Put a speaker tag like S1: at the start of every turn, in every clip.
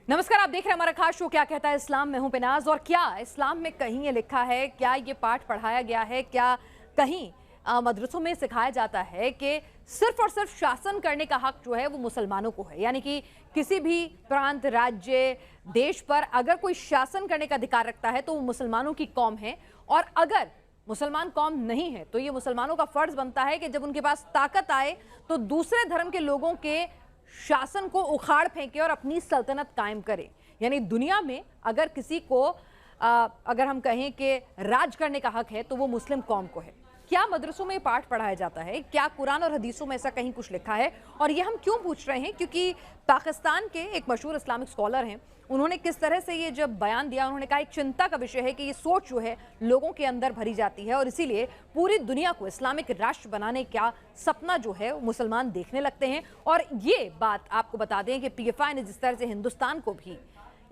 S1: नमस्कार, आप देख रहे हैं हमारा खास शो क्या कहता है इस्लाम। में हूं पिनाज। और क्या इस्लाम में कहीं ये लिखा है, क्या ये पाठ पढ़ाया गया है, क्या कहीं मदरसों में सिखाया जाता है कि सिर्फ और सिर्फ शासन करने का हक जो है वो मुसलमानों को है? यानी कि किसी भी प्रांत, राज्य, देश पर अगर कोई शासन करने का अधिकार रखता है तो वो मुसलमानों की कौम है, और अगर मुसलमान कौम नहीं है तो ये मुसलमानों का फर्ज बनता है कि जब उनके पास ताकत आए तो दूसरे धर्म के लोगों के शासन को उखाड़ फेंके और अपनी सल्तनत कायम करे। यानी दुनिया में अगर किसी को अगर हम कहें कि राज करने का हक है तो वो मुस्लिम कौम को है। क्या मदरसों में पाठ पढ़ाया जाता है? क्या कुरान और हदीसों में ऐसा कहीं कुछ लिखा है? और ये हम क्यों पूछ रहे हैं? क्योंकि पाकिस्तान के एक मशहूर इस्लामिक स्कॉलर हैं, उन्होंने किस तरह से ये जब बयान दिया, उन्होंने कहा एक चिंता का विषय है कि ये सोच जो है लोगों के अंदर भरी जाती है और इसीलिए पूरी दुनिया को इस्लामिक राष्ट्र बनाने का सपना जो है मुसलमान देखने लगते हैं। और ये बात आपको बता दें कि पीएफआई ने जिस तरह से हिंदुस्तान को भी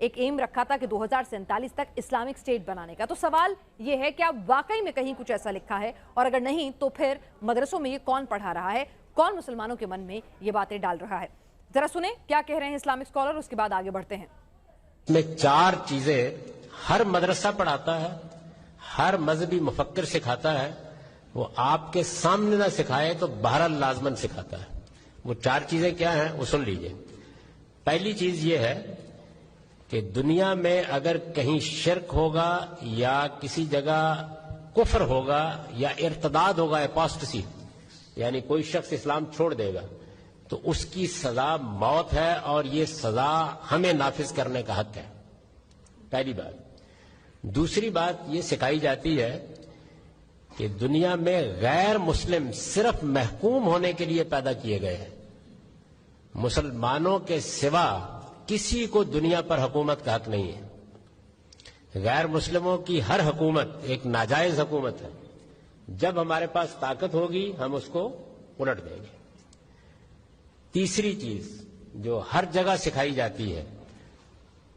S1: एक एम रखा था कि 2047 तक इस्लामिक स्टेट बनाने का, तो सवाल ये है कि आप वाकई में कहीं कुछ ऐसा लिखा है, और अगर नहीं तो फिर मदरसों में ये कौन पढ़ा रहा है, कौन मुसलमानों के मन में ये बातें डाल रहा है? जरा सुने क्या कह रहे हैं इस्लामिक स्कॉलर, उसके बाद आगे बढ़ते हैं।
S2: इसमें 4 चीजें हर मदरसा पढ़ाता है, हर मजहबी मुफक्किर सिखाता है। वो आपके सामने ना सिखाए तो बहरहाल लाजमन सिखाता है। वो 4 चीजें क्या हैं वो सुन लीजिए। पहली चीज ये है कि दुनिया में अगर कहीं शिर्क होगा या किसी जगह कुफ्र होगा या इर्तदाद होगा, एपोस्टेसी, यानी कोई शख्स इस्लाम छोड़ देगा, तो उसकी सजा मौत है और ये सजा हमें नाफिज करने का हक है। पहली बात। दूसरी बात ये सिखाई जाती है कि दुनिया में गैर मुस्लिम सिर्फ महकूम होने के लिए पैदा किए गए हैं। मुसलमानों के सिवा किसी को दुनिया पर हुकूमत का हक नहीं है। गैर मुस्लिमों की हर हुकूमत एक नाजायज हुकूमत है। जब हमारे पास ताकत होगी हम उसको उलट देंगे। तीसरी चीज जो हर जगह सिखाई जाती है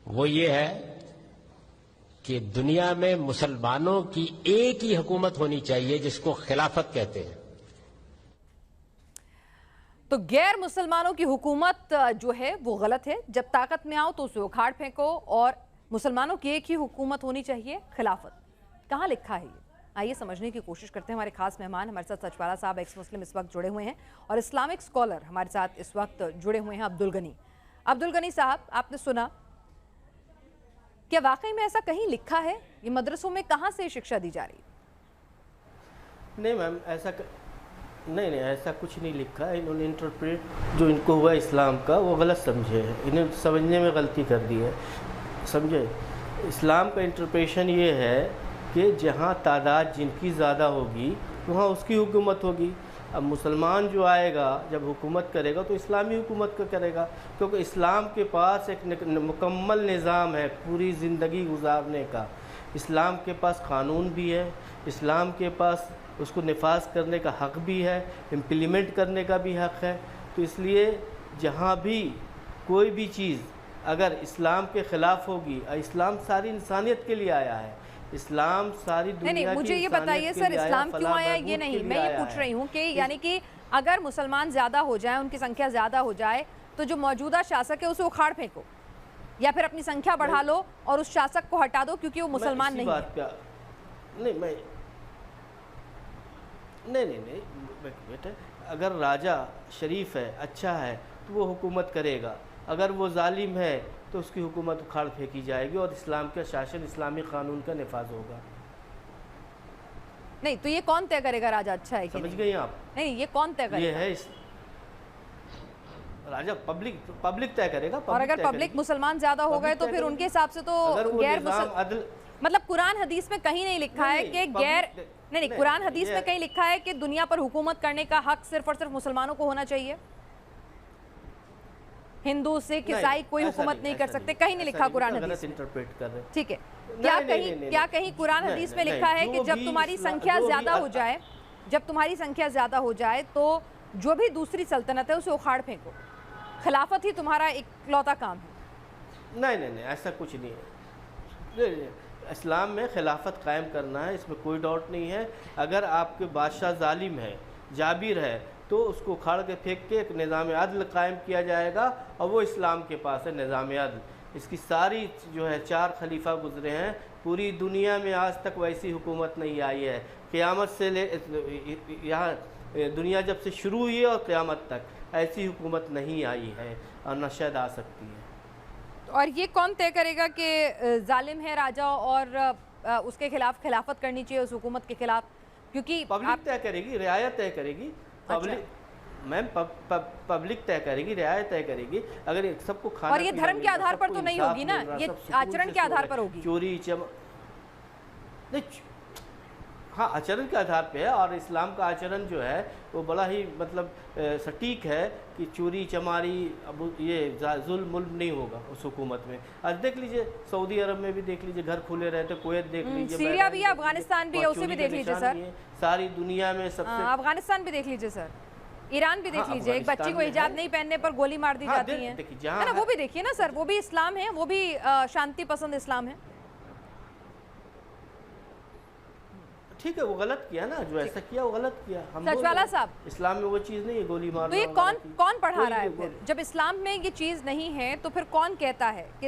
S2: वो ये है कि दुनिया में मुसलमानों की एक ही हुकूमत होनी चाहिए जिसको खिलाफत कहते हैं।
S1: तो गैर मुसलमानों की हुकूमत जो है वो गलत है, जब ताकत में आओ तो उसे उखाड़ फेंको, और मुसलमानों की एक ही हुकूमत होनी चाहिए, खिलाफत। कहाँ लिखा है ये? आइए समझने की कोशिश करते हैं। हमारे खास मेहमान हमारे साथ सचवाला साहब एक्स मुस्लिम इस वक्त जुड़े हुए हैं, और इस्लामिक स्कॉलर हमारे साथ इस वक्त जुड़े हुए हैं अब्दुल गनी। अब्दुल गनी साहब, आपने सुना, क्या वाकई में ऐसा कहीं लिखा है? ये मदरसों में कहाँ से शिक्षा दी जा रही?
S3: नहीं मैम, नहीं ऐसा कुछ नहीं लिखा है। इन्होंने इंटरप्रेट जो इनको हुआ इस्लाम का वो गलत समझे है, इन्हें समझने में गलती कर दी है। समझे? इस्लाम का इंटरप्रेशन ये है कि जहाँ तादाद जिनकी ज़्यादा होगी वहाँ उसकी हुकूमत होगी। अब मुसलमान जो आएगा जब हुकूमत करेगा तो इस्लामी हुकूमत का करेगा, क्योंकि इस्लाम के पास एक मुकम्मल निज़ाम है पूरी ज़िंदगी गुजारने का। इस्लाम के पास कानून भी है, इस्लाम के पास उसको निफाज करने का हक़ भी है, इम्प्लीमेंट करने का भी हक़ है। तो इसलिए जहाँ भी कोई भी चीज़ अगर इस्लाम के ख़िलाफ़ होगी, इस्लाम सारी इंसानियत के लिए आया है, इस्लाम सारी दुनिया
S1: नहीं, मुझे ये बताइए सर, इस्लाम क्यों आया? ये नहीं, मैं ये पूछ रही हूँ कि यानी कि अगर मुसलमान ज़्यादा हो जाए, उनकी संख्या ज़्यादा हो जाए, तो जो मौजूदा शासक है उसे उखाड़ फेंको, या फिर अपनी संख्या बढ़ा लो और उस शासक को हटा दो क्योंकि वो मुसलमान नहीं है।
S3: नहीं बेटे, अगर राजा शरीफ है, अच्छा है, तो वो हुकूमत करेगा। अगर वो जालिम है तो उसकी हुकूमत उखाड़ फेंकी जाएगी और इस्लाम का शासन, इस्लामी कानून का निफाज होगा।
S1: नहीं तो ये कौन तय करेगा राजा अच्छा है कि
S3: समझ गई आप?
S1: नहीं, ये कौन तय करेगा?
S3: ये है राजा, पब्लिक तय करेगा।
S1: और अगर पब्लिक मुसलमान ज्यादा हो गए तो फिर उनके हिसाब से तो गैर मुसलमान, मतलब कुरान हदीस में कहीं नहीं लिखा है कि गैर, नहीं, कुरान हदीस में कहीं लिखा है कि दुनिया पर हुकूमत करने का हक सिर्फ और सिर्फ मुसलमानों को होना चाहिए? हिंदू, सिख, ईसाई कोई हुकूमत नहीं कर सकते? कहीं नहीं लिखा कुरान हदीस में। ठीक है, क्या कहीं कुरान हदीस में लिखा है कि जब तुम्हारी संख्या ज्यादा हो जाए, जब तुम्हारी संख्या ज्यादा हो जाए तो जो भी दूसरी सल्तनत है उसे उखाड़ फेंको, खिलाफत ही तुम्हारा इकलौता काम है?
S3: नहीं, ऐसा कुछ नहीं है। इस्लाम में खिलाफत कायम करना है, इसमें कोई डाउट नहीं है। अगर आपके बादशाह जालिम है, जाबिर है, तो उसको उखाड़ के फेंक के एक निज़ाम अदल कायम किया जाएगा, और वो इस्लाम के पास है निज़ाम अदल। اس کی ساری جو ہے 4 خلیفہ گزرے ہیں، پوری دنیا میں آج تک ویسی حکومت نہیں آئی ہے، قیامت سے یہاں دنیا جب سے شروع ہوئی ہے اور قیامت تک ایسی حکومت نہیں آئی ہے اور نہ شاید آ سکتی ہے۔
S1: اور یہ کون طے کرے گا کہ ظالم ہے راجہ اور اس کے خلاف خلافت کرنی چاہیے اس حکومت کے خلاف؟ کیونکہ
S3: پبلک طے کرے گی، رعایت طے کرے گی، پبلک طے کرے گی، رعایت طے کرے گی۔ اگر سب کو کھانا
S1: اور یہ دھرم کے آدھار پر تو نہیں ہوگی نا، یہ آچرن کے آدھار پر ہوگی؟
S3: چوری ہاں آچرن کے آدھار پہ ہے، اور اسلام کا آچرن جو ہے وہ بڑا ہی مطلب سٹیک ہے کہ چوری چماری یہ ظلم نہیں ہوگا اس حکومت میں۔ آج دیکھ لیجئے سعودی عرب میں بھی دیکھ لیجئے گھر کھلے رہتے، کویت دیکھ لیجئے،
S1: سیریا بھی ہے، افغانستان بھی ہے، اسے بھی دیکھ لیجئے سر،
S3: ساری دنیا میں سب سے
S1: افغانستان بھی دیکھ لیجئے سر، ایران بھی دیکھ لیجئے، ایک بچی کو حجاب نہیں پہننے پر گولی مار دی جاتی ہے نا، وہ بھی دیکھیے نا سر، وہ بھی اسلام ہے، وہ بھی شانتی پسند اسلام ہے۔
S3: ٹھیک ہے، وہ غلط کیا نا، جو ایسا کیا وہ غلط کیا۔
S1: سچوالا صاحب،
S3: اسلام میں وہ چیز نہیں ہے گولی مارنا۔
S1: تو یہ کون پڑھا رہا ہے پھر؟ جب اسلام میں یہ چیز نہیں ہے تو پھر کون کہتا ہے کہ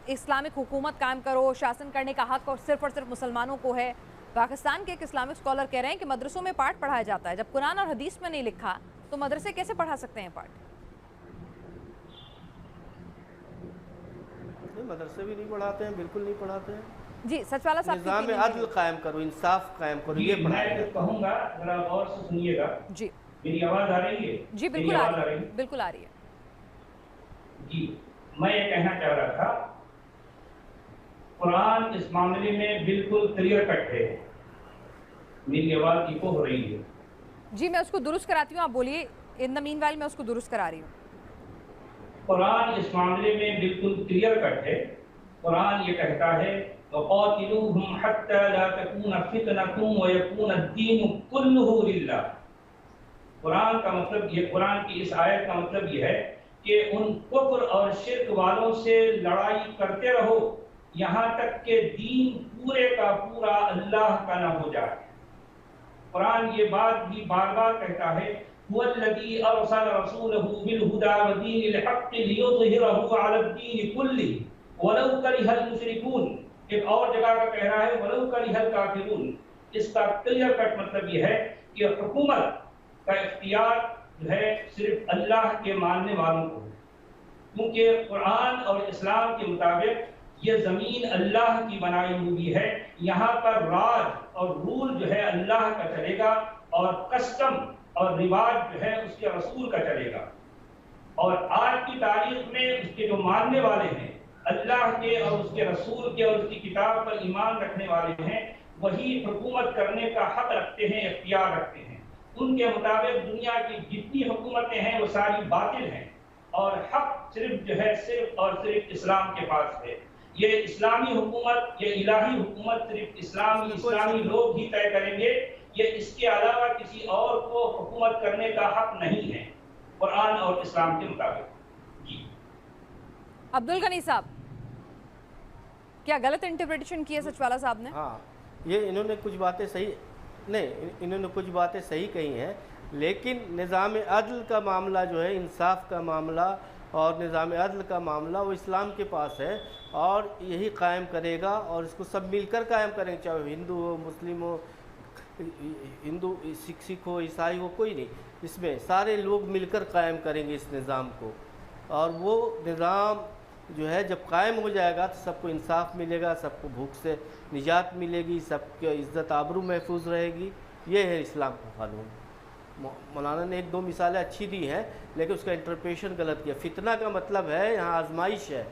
S1: اسلامک حکومت قائم کرو، شاسن کرنے کا حق صرف اور صرف مسلمانوں کو ہے؟ پاکستان کے ایک اسلامک اسکالر کہہ رہے ہیں کہ مدرسوں میں پاٹھ پڑھایا جاتا ہے، جب قرآن اور حدیث میں نہیں لکھا تو مدرسے کیسے پڑھا سکتے ہیں پاٹھ؟
S3: مدرسے بھی نہیں پڑھاتے ہیں، بالکل نہیں پڑھاتے ہیں۔
S1: جی سچوالا صاحب،
S3: نظام عدل قائم کرو، انصاف قائم کرو، یہ پڑھایا
S4: میں کہوں گا، ذرا غور سے سنیے گا۔
S1: جی
S4: میری آواز آ رہی ہے؟
S1: جی بالکل آ رہی ہے، بالکل آ رہی ہے۔
S4: جی میں یہ کہنا چاہ رہا تھا، قرآن اس معاملے میں بالکل کلیئر کٹ ہے۔ میری آواز ایکو ہو رہی ہے؟
S1: جی میں اس کو درست کراتی ہوں، آپ بولیے، ان دی مین وائل میں اس کو درست کرا رہی ہوں۔
S4: قرآن اس معاملے میں بالکل کلیئر کٹ ہے۔ قرآن یہ کہتا ہے وَقَاتِلُوهُمْ حَتَّى لَا تَكُونَ فِتْنَةٌ وَيَكُونَ الدِّينُ كُلُّهُ لِلَّهِ۔ قرآن کا مطلب یہ، قرآن کی اس آیت کا مطلب یہ ہے کہ ان کفر اور شرک والوں سے لڑائی کرتے رہو یہاں تک کہ دین پورے کا پورا اللہ کا نہ ہو جائے۔ قرآن یہ بات بھی بار بار کہتا ہے هُوَ الَّذِي أَرْسَلَ رَسُولَهُ بِالْهُدَى وَدِينِ الْحَقِّ لِيُظْهِرَهُ عَلَى الدِّينِ كُلِّهِ وَلَوْ كَرِهَ الْمُشْرِكُونَ۔ ایک اور جگہ کا کہہ رہا ہے وَلَوْ كَرِهَ الْكَافِرُونَ۔ اس کا کلیئر کٹ مطلب یہ ہے کہ حکومت کا اختیار جو ہے صرف اللہ کے ماننے والوں کو، کیونکہ قرآن اور اسلام کے مطابق یہ زمین اللہ کی بنائی ہوئی ہے، یہاں پر راج اور رول جو ہے اللہ کا چلے گا، اور کسٹم اور رواج جو ہے اس کے رسول کا چلے گا۔ اور آج کی تاریخ میں اس کے جو ماننے والے ہیں، اللہ کے اور اس کے رسول کے اور اس کی کتاب پر ایمان رکھنے والے ہیں، وہی حکومت کرنے کا حق رکھتے ہیں، اختیار رکھتے ہیں۔ ان کے مطابق دنیا کی جتنی حکومتیں ہیں وہ ساری باطل ہیں، اور حق صرف جو ہے صرف اور صرف اسلام کے پاس ہے۔ یہ اسلامی حکومت، یہ الہی حکومت صرف اسلامی لوگ ہی طے کریں گے، یہ اس کے علاوہ کسی اور کو حکومت کرنے کا حق نہیں ہے قرآن اور اسلام کے مطابق۔ جی
S1: عبدالغنی صاحب، کیا غلط انٹرپریٹیشن کی ہے سچوالا صاحب نے؟
S3: ہاں، یہ انہوں نے کچھ باتیں صحیح نہیں، انہوں نے کچھ باتیں صحیح کہی ہیں، لیکن نظام عدل کا معاملہ جو ہے، انصاف کا معاملہ اور نظام عدل کا معاملہ وہ اسلام کے پاس ہے، اور یہی قائم کرے گا، اور اس کو سب مل کر قائم کریں گے، چاہے ہندو ہو، مسلم ہو، ہندو سکھ ہو، عیسائی ہو، کوئی نہیں، اس میں سارے لوگ مل کر قائم کریں گے اس نظام کو۔ اور وہ نظام جو ہے جب قائم ہو جائے گا تو سب کو انصاف ملے گا، سب کو بھوک سے نجات ملے گی، سب کی عزت آبرو محفوظ رہے گی۔ یہ ہے اسلام کا قانون۔ مولانا نے 1-2 مثالیں اچھی دی ہیں، لیکن اس کا انٹرپریشن غلط کیا۔ فتنہ کا مطلب ہے یہاں آزمائش ہے۔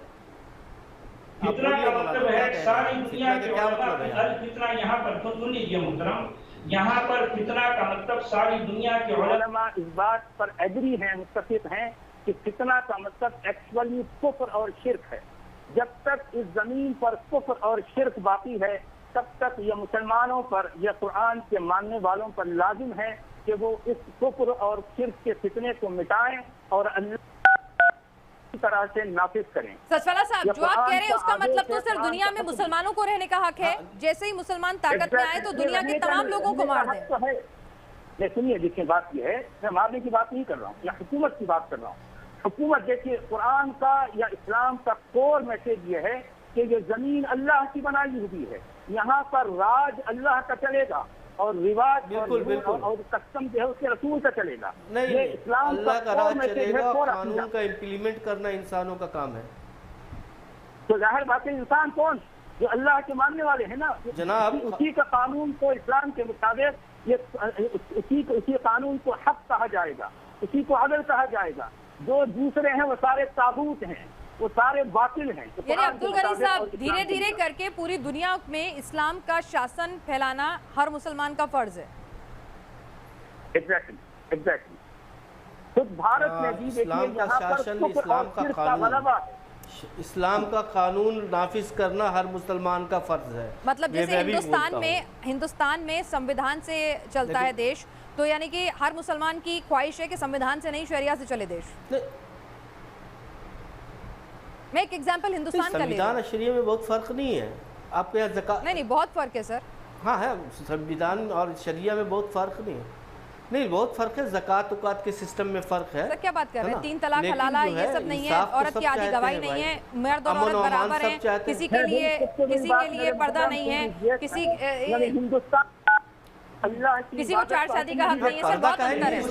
S4: فتنہ کا مطلب ہے ساری دنیا کے علماء، فتنہ یہاں پر سن لیجیے محترم، یہاں پر فتنہ کا مطلب ساری دنیا کے علماء اس بات پر ایگری ہیں، متفق ہیں کہ فتنہ کا مطلب ایکچولی کفر اور شرک ہے۔ جب تک اس زمین پر کفر اور شرک باقی ہے تب تک یہ مسلمانوں پر، یہ قرآن کے ماننے والوں پر لازم ہے کہ وہ اس کفر اور شرک کے فتنے کو مٹائیں اور اللہ کی طرح سے نافذ کریں۔
S1: سچوالا صاحب، جو آپ کہہ رہے ہیں اس کا مطلب تو صرف دنیا میں مسلمانوں کو رہنے کا حق ہے، جیسے ہی مسلمان طاقت میں آئے تو دنیا کے تمام لوگوں کو مار دیں۔
S4: سنیے، دیکھیں بات یہ ہے، میں مارنے کی بات نہیں کر رہا ہوں، میں حکومت کی بات کر رہا ہوں۔
S5: حکومت دیکھیے قرآن کا یا اسلام کا کور میسج یہ ہے کہ یہ زمین اللہ کی بنائی ہوئی ہے، یہاں پر راج اللہ کا چلے گا اور رواج اور کسٹم جو ہے اس کے رسول کا چلے گا. یہ اسلام
S3: اللہ کا راج چلے گا، قانون کا امپلیمنٹ کرنا انسانوں کا کام ہے.
S5: تو ظاہر بات ہے انسان کون؟ جو اللہ کے ماننے والے ہیں نا
S3: جناب،
S5: اسی کا قانون کو اسلام کے مطابق اسی قانون کو حق کہا جائے گا، اسی کو عدل کہا جائے گا. جو دوسرے ہیں وہ سارے طاغوت ہیں، وہ سارے باطل ہیں.
S1: یعنی عبدالغنی صاحب دھیرے دھیرے کر کے پوری دنیا میں اسلام کا شاسن پھیلانا ہر مسلمان کا فرض ہے.
S5: ایگزیکٹلی. خود بھارت میں بھی
S3: اسلام کا شاسن، اسلام کا قانون، اسلام کا قانون نافذ کرنا ہر مسلمان کا فرض ہے.
S1: مطلب جیسے ہندوستان میں سمویدھان سے چلتا ہے دیش، تو یعنی کہ ہر مسلمان کی خواہش ہے کہ سمویدھان سے نہیں شریعہ سے چلے دیش. میں ایک ایگزامپل ہندوستان کا لے
S3: سمویدھان اور شریعہ میں بہت فرق نہیں ہے. آپ کے یہاں زکوٰۃ
S1: نہیں بہت فرق ہے سر.
S3: ہاں ہے، سمویدھان اور شریعہ میں بہت فرق نہیں ہے. نہیں بہت فرق ہے، زکوٰۃ وکات کے سسٹم میں فرق ہے.
S1: سر کیا بات کر رہے ہیں؟ 3 طلاق حلالہ یہ سب نہیں ہے، عورت کی آدھی گواہی نہیں ہے، مرد اور عورت برابر ہیں، کسی کے لیے پردہ نہیں ہے، کسی کو 4 شادی کا حق نہیں ہے. سر بہت اندر ہے، سر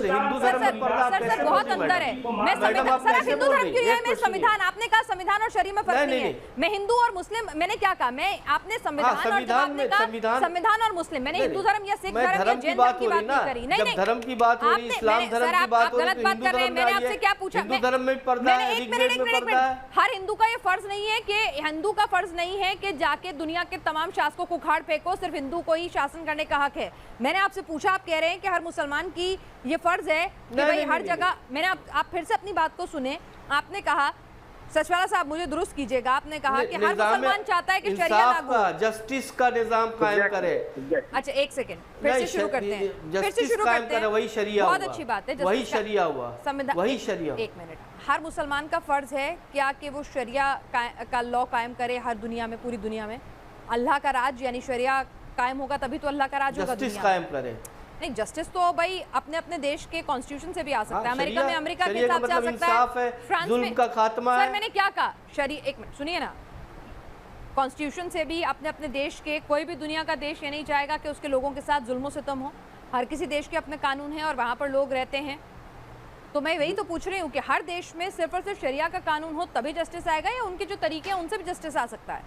S1: بہت اندر ہے. سر آپ ہندو دھرم کی میں سمویدھان، آپ نے کہا سمویدھان اور شریعہ میں فرق نہیں ہے. میں ہندو اور مسلم، میں نے کیا کہا؟ میں آپ نے سمویدھان اور مسلم، میں نے ہندو دھرم یا سکھ دھرم یا جین دھرم کی بات نہیں کری. نہیں
S3: دھرم کی بات ہو رہی، اسلام دھرم کی بات ہو رہی.
S1: غلط بات کر رہے ہیں. میں نے آپ سے کیا پوچھا؟
S3: ہندو دھرم میں پردہ ہے،
S1: ایک منٹ. ہر ہندو کا یہ فرض نہیں ہے کہ ہندو کا فرض نہیں ہے کہ جا کے دنیا کے تمام شاسکوں کو اکھاڑ پھینکو، صرف ہندو کو ہی شاسن کرنے کا حق ہے. میں نے آپ سے پوچھا، آپ کہہ رہے ہیں کہ ہر مسلمان کی یہ فرض ہے کہ بھائی ہر جگہ. میں نے آپ پھر سے اپنی بات کو سنیں. آپ نے کہا، سچوالا صاحب مجھے درست کیجئے گا، آپ نے کہا کہ ہر مسلمان چاہتا ہے کہ شریعہ لاگو ہو،
S3: جسٹس کا نظام قائم کرے.
S1: اچھا ایک سیکنڈ، پھر سے شروع کرتے ہیں.
S3: وہی شریعہ
S1: بہت اچھی بات ہے،
S3: وہی شریعہ ہوا، وہی شریعہ.
S1: ایک منٹ. ہر مسلمان کا فرض ہے کیا کہ وہ شریعہ کا لا قائم کرے ہر دنیا میں، پوری دنیا میں؟ اللہ کا راج یعنی شریعہ قائم ہوگا تبھی تو اللہ کا راج ہوگا.
S3: جسٹس قائم کرے.
S1: نہیں جسٹس تو بھائی اپنے دیش کے کانسٹیٹیوشن سے بھی آ سکتا ہے. امریکہ میں امریکہ کے حساب سے آ سکتا ہے، فرانس میں
S3: ظلم کا خاتمہ ہے.
S1: سر میں نے کیا کہا؟ ایک منٹ سنیے نا. کانسٹیٹیوشن سے بھی اپنے دیش کے، کوئی بھی دنیا کا دیش یہ نہیں چاہے گا کہ اس کے لوگوں کے ساتھ ظلم و ستم ہو. ہر کسی دیش کے اپنے قانون ہیں اور وہاں پر لوگ رہتے ہیں. تو میں وہی تو پوچھ رہی ہوں کہ ہر دیش میں صرف اور صرف شریعہ کا قانون ہو تبھی جسٹس آئے گا، یا ان کے جو طریقے ہیں ان سے بھی جسٹس آ سکتا ہے؟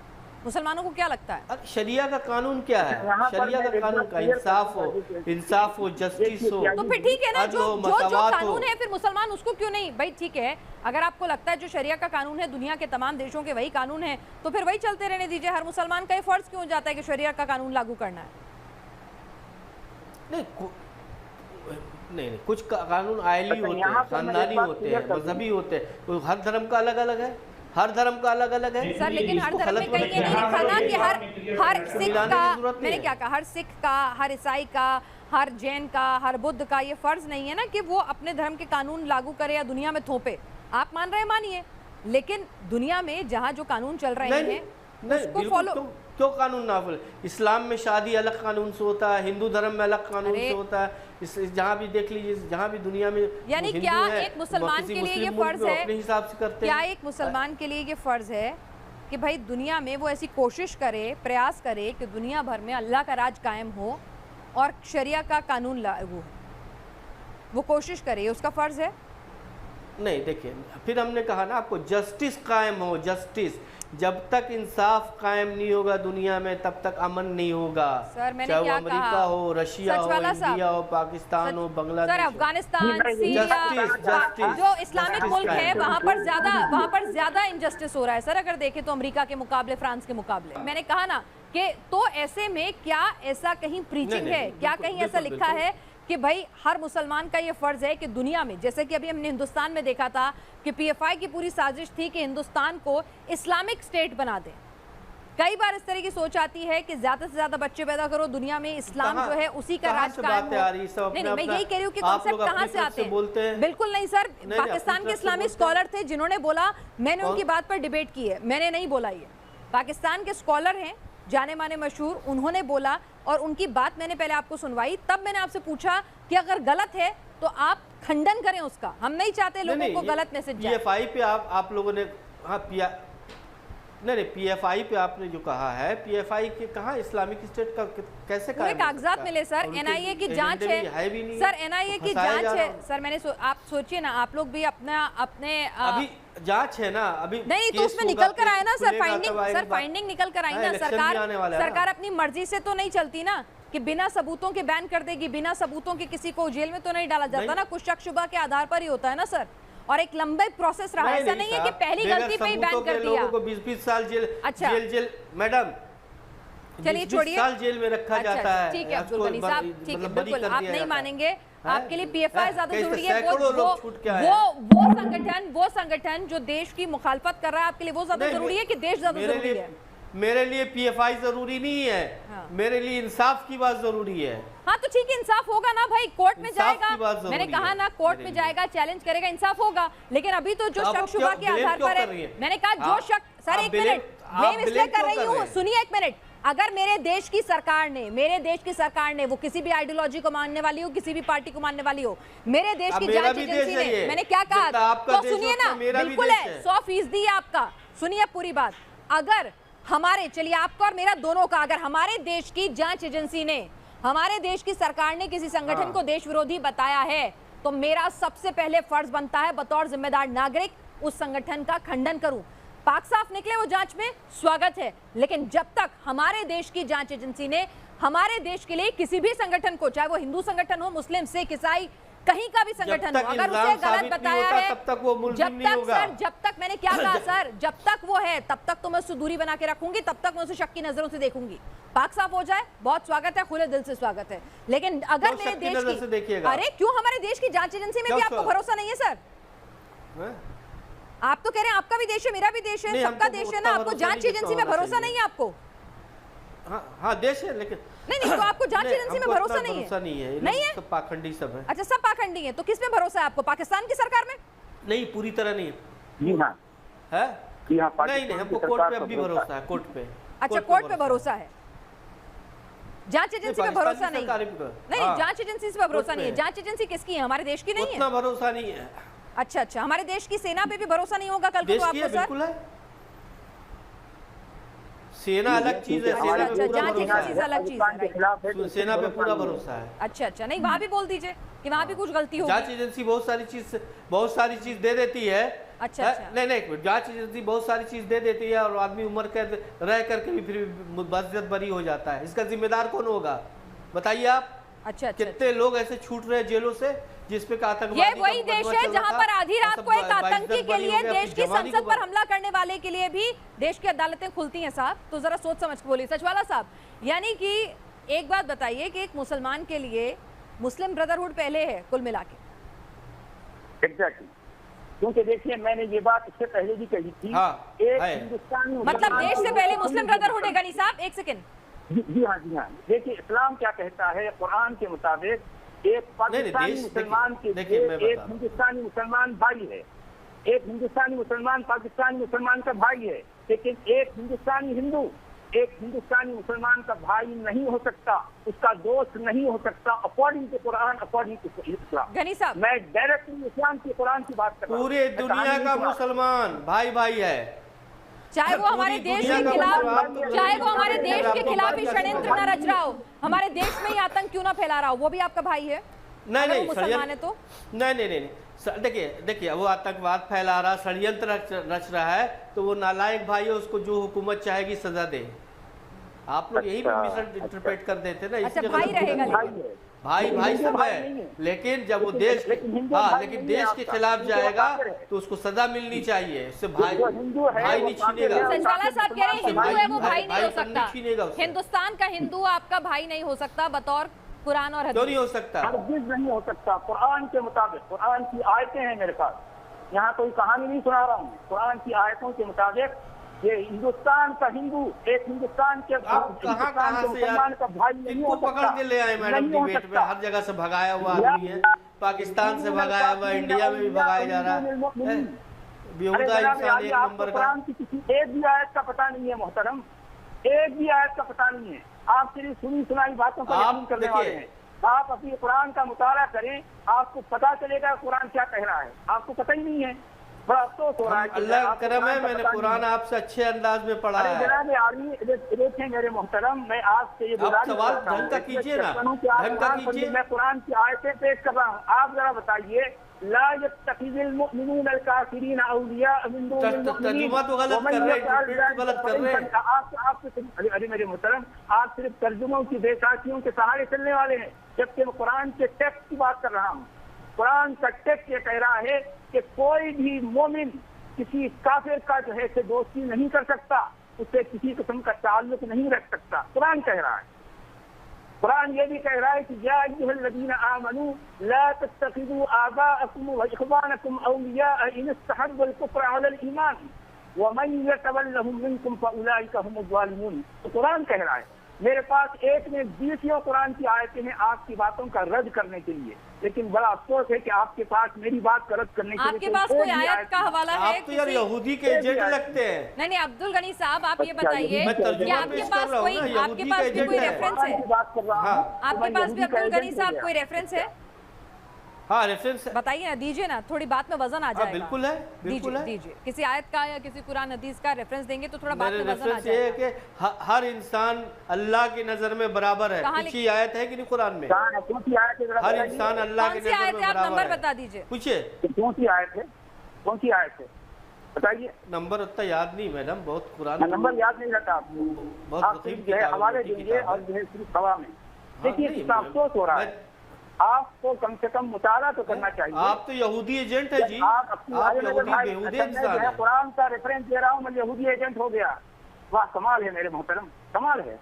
S1: مسلمانوں کو کیا لگتا ہے؟
S3: شریعہ کا قانون کیا ہے؟ شریعہ کا قانون کا انصاف ہو، جسٹس ہو.
S1: تو پھر ٹھیک ہے نا، جو قانون ہے پھر مسلمان اس کو کیوں نہیں؟ بھائی ٹھیک ہے، اگر آپ کو لگتا ہے جو شریعہ کا قانون ہے دنیا کے تمام دیشوں کے وہی قانون ہے تو پھر وہی چلتے رہنے دیجئے. ہر مسلمان کا یہ فرض کیوں جاتا ہے کہ شریعہ کا قانون لاگو کرنا ہے؟
S3: نہیں کچھ قانون آئلی ہوتے ہیں، خاندانی ہوتے ہیں، مذہبی ہوتے ہیں. ہر دھرم کا الگ الگ ہے، ہر دھرم کا الگ الگ ہے.
S1: سر لیکن ہر دھرم میں کہیں یہ نہیں لکھا نا کہ ہر سکھ کا، میں نے کیا کہا، ہر سکھ کا، ہر عیسائی کا، ہر جین کا، ہر بدھ کا یہ فرض نہیں ہے نا کہ وہ اپنے دھرم کے قانون لاگو کرے یا دنیا میں تھوپے. آپ مان رہے ہیں مانیے، لیکن دنیا میں جہاں جو قانون چل رہے ہیں اس کو فالو.
S3: کیوں قانون نافذ؟ اسلام میں شادی الگ قانون سے ہوتا ہے، ہندو دھرم میں الگ قانون سے ہوتا ہے. جہاں بھی دیکھ لیجیے، جہاں بھی دنیا میں
S1: یعنی کیا ایک مسلمان کے لیے یہ فرض ہے،
S3: اپنے حساب سے کرتے ہیں.
S1: کیا ایک مسلمان کے لیے یہ فرض ہے کہ بھائی دنیا میں وہ ایسی کوشش کرے، پریاس کرے کہ دنیا بھر میں اللہ کا راج قائم ہو اور شریعہ کا قانون لاگو ہو؟ وہ کوشش کرے، اس کا فرض ہے؟
S3: نہیں دیکھیں، پھر ہم نے کہا نا آپ کو، جسٹس قائم ہو. جسٹس جب تک انصاف قائم نہیں ہوگا دنیا میں تب تک امن نہیں ہوگا. چاہے وہ امریکہ ہو، رشیا ہو، انڈیا ہو، پاکستان ہو، بنگلہ دیش ہو.
S1: سر افغانستان، سیریا جو اسلامک ملک ہے وہاں پر زیادہ انجسٹس ہو رہا ہے سر، اگر دیکھیں تو امریکہ کے مقابلے، فرانس کے مقابلے. میں نے کہا نا کہ تو ایسے میں کیا ایسا کہیں پریچنگ ہے، کیا کہیں ایسا لکھا ہے کہ بھائی ہر مسلمان کا یہ فرض ہے کہ دنیا میں، جیسے کہ ابھی ہم نے ہندوستان میں دیکھا تھا کہ پی ایف آئی کی پوری سازش تھی کہ ہندوستان کو اسلامک سٹیٹ بنا دیں. کئی بار اس طرح کی سوچ آتی ہے کہ زیادہ سے زیادہ بچے پیدا کرو، دنیا میں اسلام جو ہے اسی کا راج قائم ہو. نہیں میں یہی کہہ رہی ہوں کہ کانسیپٹ کہاں سے آتے ہیں؟ بالکل نہیں سر، پاکستان کے اسلامی اسکالر تھے جنہوں نے بولا، میں نے ان کی بات پر ڈیبیٹ کی ہے، میں نے نہیں بولا. یہ پاکستان کے اسکالر ہیں جانے مانے مشہور، انہوں نے بولا اور ان کی بات میں نے پہلے آپ کو سنوائی. تب میں نے آپ سے پوچھا کہ اگر غلط ہے تو آپ खंडन करें उसका। हम नहीं चाहते लोगों को गलत मैसेज जाए।
S3: PFI पे आप लोगों ने, हाँ नहीं PFI पे आपने जो कहा है, PFI के कहाँ इस्लामिक स्टेट का कैसे
S1: पूरे कागजात मिले सर, NIA की जांच है सर, NIA की जांच है सर। मैंने आप सोचिए ना, आप लोग भी अपने
S3: अभी जांच है ना, अभी
S1: नहीं तो उसमें निकल कर आए ना सर, फाइंडिंग निकल कर आई ना। सरकार अपनी मर्जी से तो नहीं चलती ना, कि बिना सबूतों के बैन कर देगी, बिना सबूतों के किसी को जेल में तो नहीं डाला जाता ना, कुछ शक शुबा के आधार पर ही होता है ना सर। और एक लंबे प्रोसेस रहा, ऐसा नहीं है कि पहली गलती पे ही बैन कर दिया।
S3: लोगों को 20-20 साल जेल,
S1: अच्छा
S3: जेल मैडम,
S1: चलिए छोड़िए,
S3: साल जेल में रखा जाता है।
S1: ठीक है अब्दुल गनी साहब, ठीक है, बिल्कुल आप नहीं मानेंगे, आपके लिए PFI ज्यादा जरूरी है। वो संगठन जो देश की मुखालफत कर रहा है, आपके लिए वो ज्यादा जरूरी है कि देश ज्यादा जरूरी है?
S3: मेरे लिए PFI जरूरी नहीं है, मेरे लिए इंसाफ की बात जरूरी है।
S1: हाँ तो ठीक है, इंसाफ होगा ना भाई, कोर्ट में जाएगा, मैंने कहा ना कोर्ट में जाएगा, चैलेंज करेगा, इंसाफ होगा। लेकिन अभी तो जो शक शुबा के आधार पर है, मैंने कहा जो शक, सर एक मिनट, ब्लेम इसलिए कर रही हूँ, सुनिए एक मिनट। अगर मेरे देश की सरकार ने वो किसी भी आइडियोलॉजी को मानने वाली हो, किसी भी पार्टी को मानने वाली हो, मेरे देश की जांच एजेंसी ने, मैंने क्या कहा तो सुनिए ना, बिल्कुल है 100% है आपका, सुनिए पूरी बात। अगर हमारे, चलिए आपका और मेरा दोनों का, अगर हमारे देश की जांच एजेंसी ने, हमारे देश की सरकार ने किसी संगठन को देश विरोधी बताया है, तो मेरा सबसे पहले फर्ज बनता है बतौर जिम्मेदार नागरिक उस संगठन का खंडन करूं। पाक साफ निकले वो जांच में, स्वागत है, लेकिन जब तक हमारे देश की जांच एजेंसी ने हमारे देश के लिए किसी भी संगठन को, चाहे वो हिंदू संगठन हो, मुस्लिम, सिख, ईसाई, कहीं का भी संगठन हो, अगर उसे गलत बताया है,
S3: तब तक वो मुल्ज़िम नहीं होगा।
S1: सर जब तक, मैंने क्या कहा सर, जब तक वो है तब तक तो मैं उससे दूरी बना के रखूंगी, तब तक मैं उसे शक की नजरों से देखूंगी। पाक साफ हो जाए, बहुत स्वागत है, खुले दिल से स्वागत है, लेकिन अगर मेरे देश की, अरे क्यों हमारे देश की जांच एजेंसी में भी आपको भरोसा नहीं है सर? आप तो कह रहे हैं आपका भी देश है, मेरा भी देश है, सबका देश है ना, आपको जांच एजेंसी में भरोसा नहीं है? आपको
S3: हाँ देश है, लेकिन
S1: नहीं तो आपको जांच एजेंसी में भरोसा नहीं है? नहीं है,
S3: सब पाखंडी सब है।
S1: अच्छा सब पाखंडी है, तो किस में भरोसा है आपको? पाकिस्तान की सरकार में?
S3: नहीं, पूरी तरह नहीं
S5: जी हाँ
S3: है,
S5: नहीं
S3: हमको कोर्ट पे अब भी भरोसा है, कोर्ट पे।
S1: अच्छा कोर्ट पे भरोसा है, जांच एजेंसी पे भरोसा नहीं? नहीं जांच एजेंसी पे भरोसा नहीं है। जांच एजेंसी किसकी है? हमारे देश की नहीं है?
S3: उतना भरोसा नहीं है।
S1: अच्छा, हमारे देश की सेना पे भी भरोसा नहीं होगा कल को आपको?
S3: बिल्कुल है, सेना अलग चीज है, सेना पे पूरा भरोसा
S1: अलग चीज है,
S3: सेना पे पूरा भरोसा है।
S1: अच्छा नहीं, वहाँ भी बोल दीजिए कि वहाँ भी कुछ गलती हो।
S3: जांच एजेंसी बहुत सारी चीज दे देती है।
S1: अच्छा
S3: नहीं, जांच एजेंसी बहुत सारी चीज दे देती है और आदमी उम्र कैद रह करके भी फिर बज़ियत बरी हो जाता है। इसका जिम्मेदार कौन होगा बताइए आप?
S1: अच्छा
S3: कितने लोग ऐसे छूट रहे हैं जेलों से, जिसपे आतंकवादी,
S1: ये वही देश है जहां पर आधी रात को एक आतंकी के लिए देश की संसद पर हमला करने वाले के लिए भी देश की अदालतें खुलती हैं साहब। तो जरा सोच समझ के बोलिए सचवाला साहब। यानी कि एक बात बताइए कि एक मुसलमान के लिए मुस्लिम ब्रदरहुड पहले है कुल मिला के?
S5: एग्जैक्टली, क्योंकि देखिए मैंने ये बात इससे पहले भी कही थी। एक हिंदुस्तान,
S1: मतलब देश से पहले मुस्लिम ब्रदरहुड है। गनी साहब एक सेकंड,
S5: जी हाँ। देखिए इस्लाम क्या कहता है, कुरान के मुताबिक एक पाकिस्तानी मुसलमान के लिए एक हिंदुस्तानी मुसलमान भाई है, एक हिंदुस्तानी मुसलमान पाकिस्तानी मुसलमान का भाई है, लेकिन एक हिंदुस्तानी हिंदू एक हिंदुस्तानी मुसलमान का भाई नहीं हो सकता, उसका दोस्त नहीं हो सकता, according to Quran, according to Islam.
S1: Ghani साहब
S5: मैं डायरेक्टली इस्लाम की कुरान की बात कर रहा हूं।
S3: पूरे दुनिया का मुसलमान भाई भाई है,
S1: चाहे वो हमारे देश के खिलाफ, चाहे वो हमारे देश के खिलाफ ही षड्यंत्र न रच रहा हो, हमारे देश में ही आतंक क्यों ना फैला रहा हो, वो भी आपका भाई है?
S3: नहीं
S1: मुसलमान है तो
S3: नहीं, देखिए वो आतंकवाद फैला रहा, षड्यंत्र रच रहा है, तो वो नालायक भाई है, उसको जो हुकूमत चाहेगी सजा दे। आप लोग यही मिस इंटरप्रेट कर देते ना।
S1: अच्छा भाई रहेगा,
S3: भाई सब है, लेकिन जब वो देश, लेकिन देश के खिलाफ जाएगा तो उसको सजा मिलनी चाहिए, उससे भाई नहीं छीनेगा।
S1: सचवाला साहब कह रहे हैं हिंदू है वो भाई नहीं हो सकता, हिंदुस्तान का हिंदू आपका भाई नहीं हो सकता बतौर कुरान और हदीस?
S3: क्यों नहीं हो सकता?
S5: हरगिज़ नहीं हो सकता। कुरान के मुताबिक, कुरान की आयतें हैं मेरे पास, यहाँ कोई कहानी नहीं सुना रहा हूँ, कुरान की आयतों के मुताबिक ये हिंदुस्तान का हिंदू एक हिंदुस्तान के मुसलमान का भाई नहीं हो सकता।
S3: पकड़ के ले आए मैडम डिबेट में, हर जगह से भगाया हुआ आदमी है, पाकिस्तान से भगाया हुआ, इंडिया में भी भगाया जा रहा है। बेहुदा इंसान एक नंबर का।
S5: कुरान की किसी एक भी आयत का पता नहीं है मोहतरम, एक भी आयत का पता नहीं है। आप सिर्फ सुनी सुनाई बातों पर यकीन करने वाले हैं। آپ اپنی قرآن کا مطالعہ کریں، آپ کو پتا چلے گا قرآن کیا کہہ رہا ہے، آپ کو پتہ ہی نہیں ہے، بڑا افسوس ہو رہا ہے۔
S3: اللہ کا کرم ہے میں نے قرآن آپ سے اچھے انداز میں پڑھا ہے۔
S5: جناب عالی دیکھیں میرے محترم، میں آپ سے یہ
S3: آپ سوال ڈھنگ کا کیجئے نا، ڈھنگ کا کیجئے۔
S5: میں قرآن کی آیتیں پیش کر رہا ہوں، آپ ذرا بتائیے لا يتخذ المؤمنون الكافرین اولیاء من دون المؤمنین۔
S3: ترجمہ تو غلط کر رہے ہیں، غلط کر رہے ہیں۔
S5: ارے میرے محترم، آپ صرف ترجموں کی بے ساکھیوں کے سہارے چلنے والے ہیں، جبکہ میں قرآن کے ٹیکسٹ کی بات کر رہا ہوں۔ قرآن کا ٹیکسٹ یہ کہہ رہا ہے کہ کوئی بھی مومن کسی کافر کا جو ہے سے دوستی نہیں کر سکتا، اس سے کسی قسم کا تعلق نہیں رکھ سکتا، قرآن کہہ رہا ہے۔ قرآن یہ بھی کہہ رہا ہے کہ یا ایھا الذین آمنوا لا تتخذوا آباءکم واخوانکم اولیاء ان استحبوا الکفر علی الایمان ومن یتولہم منکم فاولئک هم الظالمون۔ تو قرآن کہہ رہا ہے، میرے پاس ایک میں 20 قرآن کی آیتیں ہیں آپ کی باتوں کا رد کرنے کے لیے، لیکن بڑا افسوس ہے کہ آپ کے پاس میری بات کا رد کرنے کے لیے
S1: آپ کے پاس کوئی آیت کا حوالہ ہے؟
S3: آپ تو یار یہودی کے ایجنٹ لگتے ہیں۔
S1: نہیں عبد الغنی صاحب، آپ یہ بتائیے کہ آپ کے پاس کوئی بھی کوئی ریفرنس ہے؟ آپ کے پاس بھی عبد الغنی صاحب کوئی ریفرنس ہے؟
S3: ہاں ریفرنس
S1: بتائیے نا، دیجئے نا، تھوڑی بات میں وزن آ جائے گا۔
S3: بالکل ہے، بالکل ہے۔
S1: دیجئے کسی آیت کا یا کسی قرآن حدیث کا ریفرنس دیں گے تو تھوڑا بات میں وزن آ
S3: ریفرنس یہ
S1: جائے
S3: ہے کہ ہر انسان اللہ کی نظر میں برابر ہے۔ کچھ ہی آیت ہے کہ نہیں قرآن میں؟ ہر انسان اللہ کی نظر میں برابر ہے۔
S1: آپ نمبر بتا دیجئے۔
S3: پوچھئے
S5: کون سی آیت ہے؟ کون سی آیت ہے بتائیے؟
S3: نمبر اتنا یاد نہیں میڈم، بہت قرآن
S5: نمبر یاد نہیں رہتا آپ کو،
S3: بہت
S5: جو ہے حوالے دیں گے اور جو ہے صرف ہوا میں۔ دیکھیے اتنا افسوس ہو رہا ہے، آپ کو کم سے کم مطالعہ تو کرنا چاہیے۔
S3: آپ تو یہودی ایجنٹ ہے جی، آپ یہودی بیہودی انسان
S5: ہے۔ قرآن کا ریفرنس دے رہا ہوں، میں یہودی ایجنٹ ہو گیا، واہ کمال ہے میرے محترم، کمال ہے۔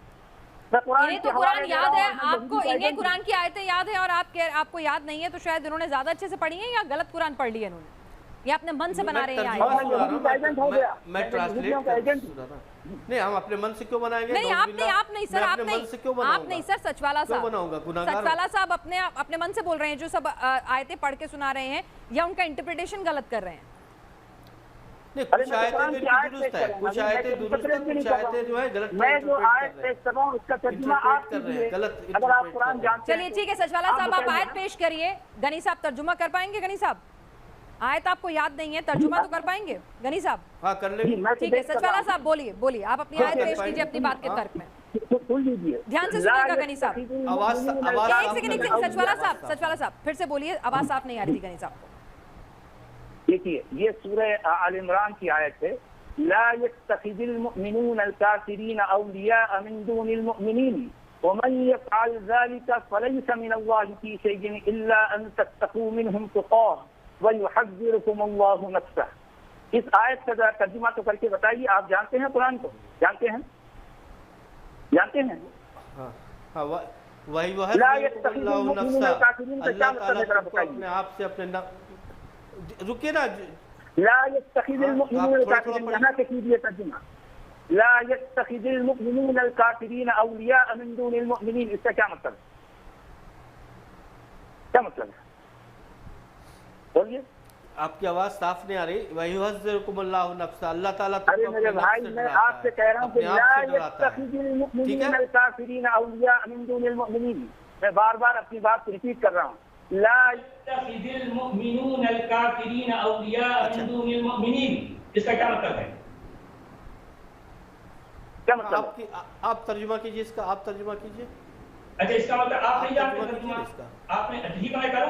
S1: انہیں تو قرآن یاد ہے، آپ کو انہیں قرآن کی آیتیں یاد ہیں اور آپ کو یاد نہیں ہے، تو شاید انہوں نے زیادہ اچھے سے پڑھی ہیں یا غلط قرآن پڑھ لی ہے انہوں نے، یا اپنے من سے بنا رہے ہیں
S3: میں ٹرانسلیٹ نہیں، ہم اپنے من سے کیوں بنائیں گے؟
S1: نہیں آپ نہیں سر، آپ نہیں سر، سچوالا صاحب اپنے من سے بول رہے ہیں، جو سب آیتیں پڑھ کے سنا رہے ہیں، یا ان کا انٹرپریٹیشن غلط کر رہے ہیں؟
S3: کچھ آیتیں درست ہے، کچھ آیتیں درست ہے، کچھ آیتیں جو ہے غلط
S5: میں جو آیت پیش کر رہا ہوں اس کا ترجمہ آپ کیجئے، اگر آپ قرآن جانتے ہیں۔
S1: چلیے ٹھیک ہے سچوالا صاحب، آپ آیت پیش کریے۔ غنی صاحب ترجمہ کر پائیں گے؟ غنی صاحب آیت آپ کو یاد نہیں ہے، ترجمہ تو کر پائیں گے غنی صاحب؟
S3: ہاں کر لیں گے۔
S1: ٹھیک ہے سچوالا صاحب بولیے، آپ اپنی آیت پیش کیجئے اپنی بات کے ترک میں۔
S5: سن لیجیے،
S1: دھیان سے سنیے گا غنی صاحب۔ ایک سیکنڈ، سچوالا صاحب پھر سے بولیے، آواز صاف نہیں آ رہی تھی غنی صاحب کو۔
S5: دیکھیے یہ سورہ آل عمران کی آیت ہے، لا يتخذ المؤمنون الكافرین اولیاء من دون المؤمنین ومن يفعل ذلك فليس من الله في شيء الا ان تتقوا منهم تقاه وَيُحَذِّرُكُمُ اللَّهُ نَفْسَهُ۔ اس آیت کا ذرا ترجمہ تو کر کے بتائیے، آپ جانتے ہیں قرآن کو؟ جانتے ہیں؟
S3: وہی وہ ہے اللہ نفسہ، اللہ تعالیٰ کو اپنے آپ سے اپنے رکے نا،
S5: لا يتخذ المؤمنون الكافرین، یہاں سے کیجیے ترجمہ، لا يتخذ المؤمنون الكافرین اولیاء من دون المؤمنین، اس کا کیا مطلب ہے؟ بولیے،
S3: آپ کی آواز صاف نہیں آ رہی۔ وَيُحَذِّرُكُمُ اللَّهُ نَفْسَهُ، اللہ تعالیٰ
S5: ارے میرے بھائی میں آپ سے کہہ رہا ہوں کہ لا يتخذ المؤمنون الكافرین اولیاء من دون المؤمنین، میں بار بار اپنی بات کو ریپیٹ کر رہا ہوں، لا
S4: يتخذ المؤمنون الكافرین اولیاء من دون المؤمنین، اس کا کیا مطلب ہے؟
S5: کیا مطلب؟
S3: آپ ترجمہ کیجئے اس کا، آپ ترجمہ کیجئے۔
S4: اچھا اس کا مطلب آپ نہیں جانتے ترجمہ؟ آپ نے ٹھیک ہے، میں کر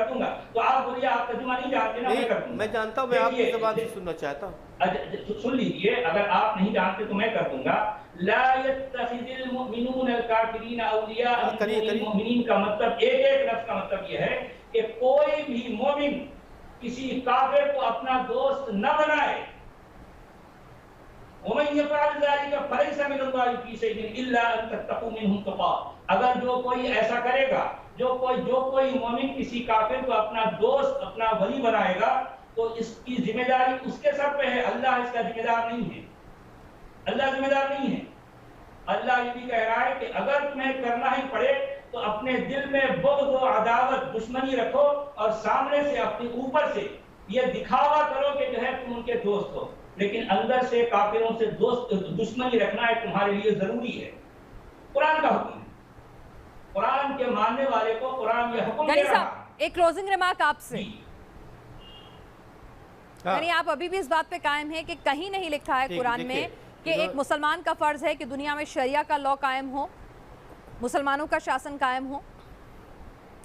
S4: دوں گا، تو آپ بولیے آپ ترجمہ نہیں جانتے نا، میں کر دوں گا۔
S3: میں جانتا ہوں، میں آپ کی زبان سے سننا چاہتا
S4: ہوں۔ سن لیجئے، اگر آپ نہیں جانتے تو میں کر دوں گا۔ لا يتخذ المؤمنون الكافرین اولیاء من دون المؤمنین کا مطلب، ایک لفظ کا مطلب یہ ہے کہ کوئی بھی مومن کسی کافر کو اپنا دوست نہ بنائے۔ وَمَنْ يَفْعَلْ ذَلِكَ فَلَيْسَ مِنَ اللَّهِ فِي شَيْءٍ إِلَّا أَن تَتَّقُوا مِنْهُمْ تُقَاةً، اگر جو کوئی ایسا کرے گا، جو کوئی مومن کسی کافر کو اپنا دوست، اپنا ولی بنائے گا، تو اس کی ذمہ داری اس کے سر پہ ہے، اللہ اس کا ذمہ دار نہیں ہے، اللہ ذمہ دار نہیں ہے۔ اللہ یہ بھی کہہ رہا ہے کہ اگر تمہیں کرنا ہی پڑے تو اپنے دل میں بغض و عداوت، دشمنی رکھو، اور سامنے سے اپنے اوپر سے یہ دکھاوا کرو کہ جو ہے تم ان کے دوست ہو، لیکن اندر سے کافروں سے دشمنی رکھنا ہے تمہارے لیے ضروری ہے، قرآن کا حکم ہے۔ कुरान के मानने वाले को कुरान ये हुक्म दे
S1: गनी
S4: रहा है।
S1: साहब, एक क्लोजिंग रिमार्क आपसे।
S3: हाँ।
S1: यानी आप अभी भी इस बात पे कायम हैं कि कहीं नहीं लिखा है कुरान में कि एक मुसलमान का फर्ज है कि दुनिया में शरिया का लॉ कायम हो, मुसलमानों का शासन कायम हो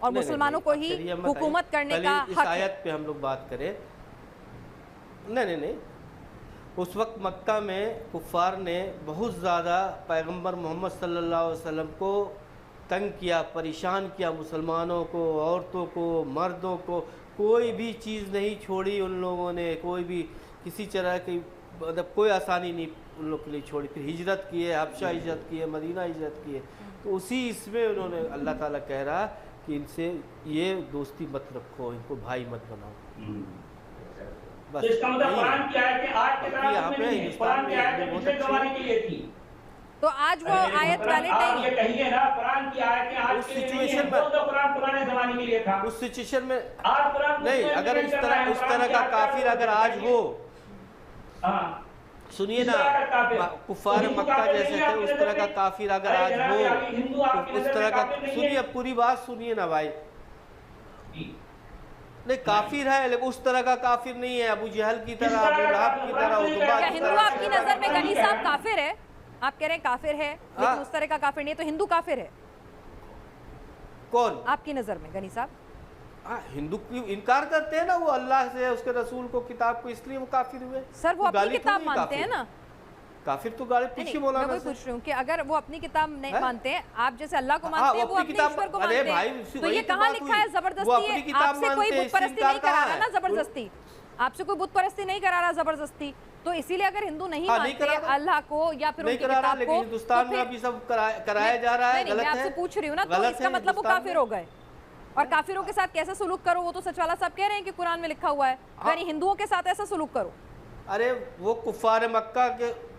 S1: और मुसलमानों को ही हुकूमत करने का
S3: इस
S1: हक है।
S3: आयत पे हम लोग बात करें। नहीं, उस वक्त मक्का में कुफ़ार ने बहुत ज़्यादा पैगंबर मोहम्मद सल्लल्लाहु अलैहि वसल्लम को तंग किया, परेशान किया, मुसलमानों को, औरतों को, मर्दों को, कोई भी चीज़ नहीं छोड़ी उन लोगों ने, कोई भी किसी तरह की मतलब कोई आसानी नहीं उन लोग के लिए छोड़ी। फिर हिजरत किए, हबशा हिजरत किए, मदीना हिजरत किए। तो उसी इसमें उन्होंने अल्लाह ताला कह रहा कि इनसे ये दोस्ती मत रखो, इनको भाई मत बनाओ।
S4: तो इसका मतलब कुरान की आयतें आज के
S3: यहाँ
S4: ज़माने
S3: पे
S4: में नहीं है, कुरान की आयतें पिछले ज़माने के लिए थी।
S1: तो आज वो आयत वैलिड
S4: आप
S1: नहीं
S4: ये
S1: है।
S4: कहिए ना कुरान की आयतें आज
S3: उस
S4: के लिए नहीं
S3: सिचुएशन
S4: है,
S3: में-
S4: तो कुरान पुराने ज़माने के लिए था।
S3: उस सिचुएशन में
S4: आज कुरान
S3: नहीं,
S4: उसमें
S3: अगर
S4: implement कर रहा है,
S3: उस
S4: कुरान
S3: तरह
S4: की
S3: का
S4: आयतें
S3: काफिर
S4: आप
S3: अगर आज
S4: बताइए।
S3: हो,
S4: हाँ,
S3: सुनिए
S4: इस
S3: ना,
S4: तरह का काफिर।
S3: कुफार
S4: तो हिंदू
S3: मक्का
S4: काफिर
S3: जैसे
S4: नहीं
S3: थे,
S4: है आपकी
S3: उस तरह
S4: नज़र
S3: का
S4: में?
S3: काफिर अगर
S4: अरे
S3: आज
S4: जनाब,
S3: हो,
S4: ये हिंदू आपकी
S3: उस
S4: नज़र
S3: तरह
S4: में
S3: का
S4: काफिर नहीं
S3: सुनिए,
S4: है?
S3: पूरी बात सुनिए ना भाई।
S4: जी।
S3: नहीं, काफिर है लेकिन उस तरह का काफिर नहीं है, अबू जहल की तरह,
S4: तरह
S3: अबू
S4: का
S3: लहब
S4: काफिर?
S3: की तरह,
S4: कुरान
S3: उतबा
S1: क्या
S3: की
S1: हिंदू
S3: तरह।
S1: आपकी नजर में गनी साहब काफिर है? आप कह रहे हैं काफिर है लेकिन
S3: हाँ।
S1: उस तरह का काफिर नहीं है, तो हिंदू काफिर है
S3: कौन?
S1: आपकी नजर में गनी साहब?
S3: हिंदू की इनकार करते हैं ना, वो अल्लाह से, उसके रसूल को, किताब को, इसलिए वो काफिर हुए।
S1: सर वो अपनी
S3: गाली
S1: किताब
S3: थोड़ी
S1: मानते हैं
S3: काफिर।
S1: ना।
S3: काफिर तो गाली
S1: नहीं,
S3: पूछिए
S1: मैं
S3: मौलाना
S1: वही
S3: से।
S1: पूछ रही हूँ कि अगर वो अपनी किताब नहीं
S3: हैं?
S1: मानते हैं, आप जैसे अल्लाह को
S3: हाँ,
S1: मानते हैं,
S3: वो
S1: वो
S3: अपनी
S1: अपने
S3: किताब-
S1: ईश्वर को
S3: अरे
S1: मानते
S3: भाई,
S1: हैं,
S3: उसी-
S1: तो
S3: वही
S1: ये
S3: तो
S1: कहाँ
S3: बात
S1: लिखा है
S3: हुई। वो
S1: जबरदस्ती
S3: अपनी
S1: है?
S3: किताब
S1: आपसे कोई
S3: मानते हैं,
S1: बुत परस्ती
S3: इससे
S1: नहीं
S3: इनकार
S1: करा
S3: कहाँ
S1: रहा ना
S3: है?
S1: जबरदस्ती, आपसे कोई बुत परस्ती नहीं करा रहा जबरदस्ती, तो इसीलिए अगर हिंदू नहीं
S3: हाँ, नहीं
S1: मानते
S3: करा रहा।
S1: अल्लाह को या फिर
S3: नहीं
S1: उनकी
S3: करा रहा,
S1: किताब
S3: लेकिन
S1: को,
S3: हिंदुस्तान
S1: तो
S3: में
S1: फिर-
S3: अभी सब कराया जा रहा है,
S1: नहीं,
S3: गलत
S1: मैं
S3: है।
S1: आपसे पूछ रही हूँ ना, तो
S3: गलत
S1: इसका
S3: है
S1: मतलब वो
S3: हिंदुस्तान
S1: काफिर
S3: में।
S1: हो गए। और काफिरों के साथ कैसे सुलूक करो, वो तो सचवाला साहब कह रहे हैं कि कुरान में लिखा हुआ है, यानी हिंदुओं के साथ ऐसा सुलूक करो।
S3: अरे वो कुफार मक्का के,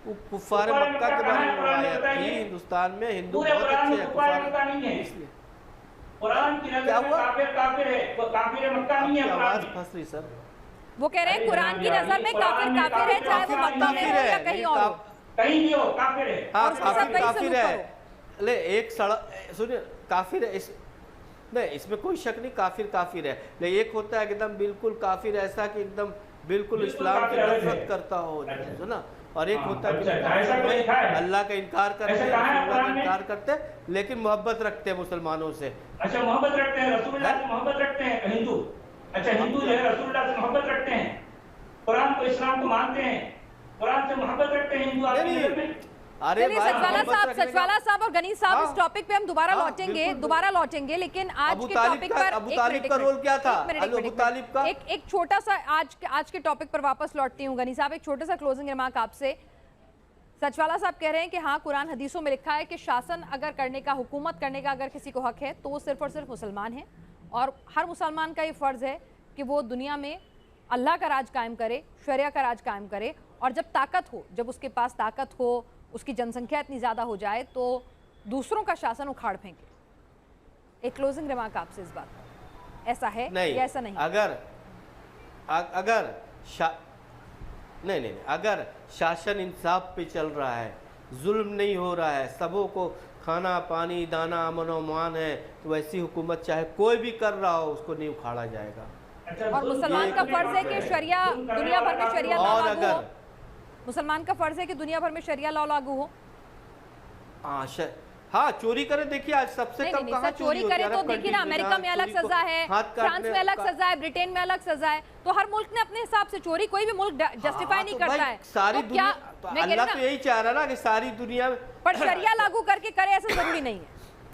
S3: वो कुफार
S4: कुफार
S3: मक्का के
S4: मक्का
S3: बारे
S4: कहाँ है?
S3: में
S4: कुरान में
S3: आयत
S4: बताइए।
S3: थी, हिंदुस्तान में हिंदू
S4: पूरे
S3: बहुत
S4: कुरान
S3: अच्छे
S4: में
S3: हैं,
S4: कुफार
S3: कुफार
S4: मक्का नहीं है।
S3: इसलिए
S4: कुरान की
S3: क्या
S4: नजर में
S3: हुआ?
S4: काफिर है, वो काफिर मक्का नहीं
S3: आपकी
S4: है
S3: आवाज
S4: कुरान में।
S3: फंस रही सर।
S1: वो कह रहे हैं
S4: अरे
S1: कुरान की
S4: जनाब,
S1: नजर में
S4: कुरान
S1: काफिर
S4: में
S1: काफिर है, चाहे वो
S4: काफिर
S1: मक्का में
S3: काफिर
S1: हो
S3: है,
S1: या कहीं
S3: लेकिन
S1: और हो।
S4: कहीं भी हो काफिर है।
S3: हाँ,
S1: और उसके साथ
S3: काफिर
S1: वही
S3: काफिर
S1: सलूक
S3: है।
S1: करो।
S3: ले एक सड़क सुनिए, काफिर है इस नहीं, इसमें कोई शक नहीं, काफिर है। लेकिन एक होता है एकदम बिल्कुल काफिर ऐसा कि एकदम बिल्कुल इस्लाम की
S4: काफिर अलग है।
S3: नफरत करता हो,
S4: अच्छा।
S3: जो ना, और एक
S4: हाँ,
S3: होता है कि
S4: अच्छा, ऐसा कोई लिखा है?
S3: अल्लाह का इनकार करते
S4: ऐसा
S3: हैं,
S4: कहाँ है
S3: रसूलुल्लाह
S4: कुरान
S3: का
S4: में?
S3: इनकार करते हैं, लेकिन मोहब्बत रखते हैं मुसलमानों से।
S4: अच्छा, मोहब्बत रखते हैं रसूलुल्लाह से, मोहब्बत रखते हैं हिंदू। अच्छा, हिंदू जो है रसूलुल्लाह से मोहब्बत रखते हैं, कुरान को, इस्लाम को मानते हैं, कुरान से मोहब्बत रखते हैं हिंदू आपकी
S3: नहीं,
S4: नजर में?
S3: अरे
S1: चलिए
S3: भाई,
S1: सचवाला
S3: मोहब्बत
S1: साहब,
S3: रखने का-
S1: सचवाला साहब और गनी साहब,
S3: हाँ।
S1: इस टॉपिक पे हम दोबारा
S3: हाँ,
S1: लौटेंगे,
S3: बिल्कुल।
S1: दोबारा लौटेंगे, लेकिन आज
S3: अबू
S1: के
S3: तालिब
S1: टॉपिक
S3: का-
S1: पर
S3: अबू
S1: एक
S3: तालिब
S1: मिनट,
S3: का
S1: एक
S3: रोल
S1: मिनट,
S3: क्या था?
S1: एक मिनट, एक
S3: अबू
S1: मिनट,
S3: तालिब का?
S1: एक छोटा सा आज के टॉपिक पर वापस लौटती हूँ गनी साहब, एक छोटा सा क्लोजिंग रिमार्क आपसे। सचवाला साहब कह रहे हैं कि हाँ, कुरान हदीसों में लिखा है कि शासन अगर करने का, हुकूमत करने का अगर किसी को हक है तो वो सिर्फ और सिर्फ मुसलमान है, और हर मुसलमान का ये फ़र्ज़ है कि वो दुनिया में अल्लाह का राज कायम करे, शरिया का राज कायम करे, और जब ताकत हो, जब उसके पास ताकत हो, उसकी जनसंख्या इतनी ज़्यादा हो जाए तो दूसरों का शासन उखाड़ फेंके। एक क्लोजिंग रिमार्क आपसे इस बात पर, ऐसा है
S3: नहीं,
S1: या ऐसा नहीं?
S3: अगर शासन इंसाफ पे चल रहा है, जुल्म नहीं हो रहा है, सबों को खाना पानी दाना अमन और मान है, तो वैसी हुकूमत चाहे कोई भी कर रहा हो उसको नहीं उखाड़ा जाएगा।
S4: अच्छा,
S1: और
S4: जुल्म
S1: मुसलमान का
S4: करने
S1: फर्ज है
S4: वाले
S1: कि शरिया
S4: जुल्म करने
S1: दुनिया भर में
S4: वाला
S1: शरिया
S4: काफिर।
S1: लॉ
S3: और
S1: लागू हो।
S3: अगर
S1: मुसलमान का फर्ज है कि दुनिया भर में शरिया लॉ लागू हो।
S3: हाँ, चोरी करे, देखिए आज सबसे
S1: नहीं
S3: कम
S1: नहीं
S3: कहाँ
S1: सर, चोरी
S3: होती है?
S1: करे तो
S3: अरब
S1: देखिए ना,
S3: कंट्रीज में
S1: अमेरिका
S3: जहाँ
S1: में अलग
S3: चोरी को
S1: सजा है,
S3: हाथ
S1: फ्रांस
S3: काटने
S1: में अलग
S3: का-
S1: सजा है, ब्रिटेन में अलग सजा है, तो हर मुल्क ने अपने हिसाब से, चोरी कोई भी मुल्क जस्टिफाई नहीं
S3: तो
S1: करता
S3: भाई
S1: है।
S3: सारी
S1: तो
S3: दुनिया,
S1: क्या
S3: तो
S1: मैं कह रही
S3: अल्लाह
S1: हूँ
S3: तो
S1: ना,
S3: यही चाह रहा है ना कि सारी दुनिया में
S1: पर शरिया लागू करके करे ऐसा जरूरी नहीं है।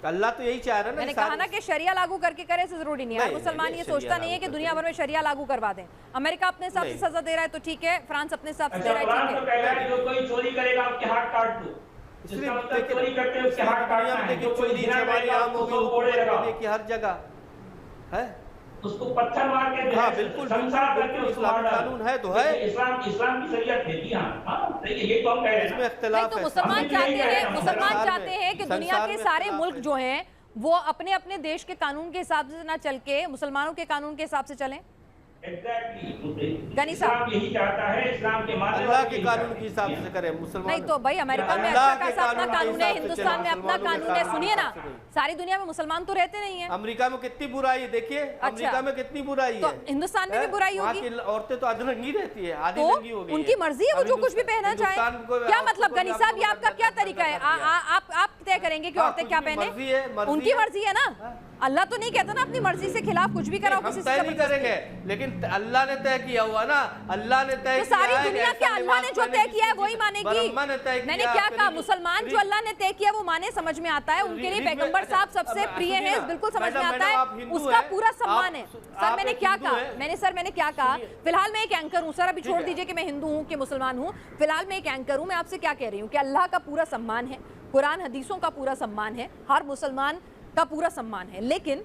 S3: अल्लाह तो यही चाह रहा है ना
S1: मैंने
S3: कि
S1: कहा ना कि शरिया लागू करके करे ऐसा जरूरी नहीं है।
S3: नहीं,
S1: मुसलमान
S3: नहीं,
S1: ये
S3: शरिया
S1: सोचता नहीं है
S3: लागू
S1: कि दुनिया भर में शरिया लागू करवा दें। अमेरिका अपने हिसाब से
S3: नहीं।
S1: सजा दे रहा है तो ठीक है, फ्रांस अपने हिसाब से दे
S4: अच्छा,
S1: रहा है
S4: कुरान
S1: ठीक
S4: तो
S1: है।
S4: कह रहा है जो कोई चोरी करेगा उसके हाथ काट दो।
S3: इसलिए
S4: इसका मतलब
S3: देखिए,
S4: चोरी करते हैं उसके हाथ काटना है।
S3: देखिए
S4: जो कोई
S3: चोरी
S4: जिना
S3: हमारी
S4: करेगा
S3: आम हो
S4: उसको
S3: गई,
S4: कोड़े
S3: हुकूमत
S4: लगा,
S3: में देखिए हर जगह है।
S4: उसको पत्थर मार के
S3: हाँ, बिल्कुल,
S4: संसार
S3: बिल्कुल,
S4: करके उसको
S3: इस्लामी
S4: मार डालो।
S3: कानून है तो है।
S4: इस्लाम की शरीयत है, जी हाँ, हाँ, सही है, ये तो हम कह रहे हैं
S3: इसमें
S4: ना।
S1: नहीं
S3: इख्तिलाफ
S1: तो
S3: है।
S1: मुसलमान
S4: हम
S1: चाहते
S4: यही कह रहे
S1: हैं,
S4: हैं,
S1: मुसलमान
S3: संसार
S1: चाहते
S3: में-
S1: हैं कि दुनिया
S3: संसार
S1: के
S3: में
S1: सारे
S3: इख्तिलाफ
S1: मुल्क
S3: है।
S1: जो हैं वो अपने अपने देश के कानून के हिसाब से ना चल के मुसलमानों के कानून के हिसाब से चलें। गनी साहब,
S4: इस्लाम यही चाहता है, इस्लाम के मानने
S3: अल्लाह
S4: वाले
S3: के
S4: यही
S3: कानून
S4: चाहते
S3: के
S4: हैं।
S3: हिसाब से करें मुसलमान।
S1: नहीं तो भाई अमेरिका में
S3: अल्लाह
S1: अच्छा
S3: के
S1: खासा अपना
S3: कानून के
S1: कानून है,
S3: हिसाब से
S1: हिंदुस्तान में
S3: चले,
S1: अपना
S3: मुसलमानों
S1: कानून
S3: के
S1: है, सुनिए ना,
S3: कानून से
S1: सारी दुनिया में मुसलमान तो रहते नहीं है।
S3: अमेरिका में कितनी बुराई है, देखिए अमेरिका में कितनी बुराई
S1: तो
S3: है।
S1: हिंदुस्तान में भी बुराई
S3: वहाँ
S1: होगी।
S3: की औरतें तो अधरंगी रहती है, आधी
S1: तो
S3: नंगी हो गई
S1: उनकी
S3: है।
S1: मर्जी है वो
S3: अब
S1: जो कुछ भी पहनना चाहे।
S3: हिंदुस्तान को
S1: क्या
S3: आपको
S1: मतलब
S3: कोई
S1: गनी साहब, ये आपका क्या
S3: आपको
S1: तरीका है?
S3: कर दिया।
S1: आप तय करेंगे कि
S3: हाँ,
S1: औरतें
S3: कुछ
S1: क्या
S3: भी
S1: पहने?
S3: मर्जी है, मर्जी
S1: उनकी
S3: है।
S1: मर्जी है ना, अल्लाह तो नहीं कहता ना अपनी मर्जी से खिलाफ कुछ भी कराओ
S3: हम
S1: किसी
S3: तय
S1: से
S3: नहीं
S1: जबरदस्ती।
S3: करेंगे, लेकिन अल्लाह ने तय किया हुआ ना, अल्लाह ने तय
S1: तो
S3: किया
S1: सारी
S3: है कि
S1: दुनिया
S3: ऐसा
S1: क्या अल्लाह ने
S3: लिबास
S1: जो
S3: पहने
S1: तय
S3: की
S1: किया है
S3: चीज़-
S1: वही मानेगी?
S3: ब्रह्मा ने तय
S1: मैंने
S3: किया,
S1: क्या कहा,
S3: फिर
S1: मुसलमान जो अल्लाह ने तय किया वो माने, समझ में आता है, उनके लिए पैगंबर साहब सबसे प्रिय है, बिल्कुल समझ में आता है, उसका पूरा सम्मान है। सर मैंने क्या कहा, मैंने क्या कहा, फिलहाल मैं एक एंकर हूँ सर, अभी छोड़ दीजिए कि मैं हिंदू हूँ कि मुसलमान हूँ, फिलहाल मैं एक एंकर हूँ। मैं आपसे क्या कह रही हूँ कि अल्लाह का पूरा सम्मान है, कुरान हदीसों का पूरा सम्मान है, हर मुसलमान का पूरा सम्मान है, लेकिन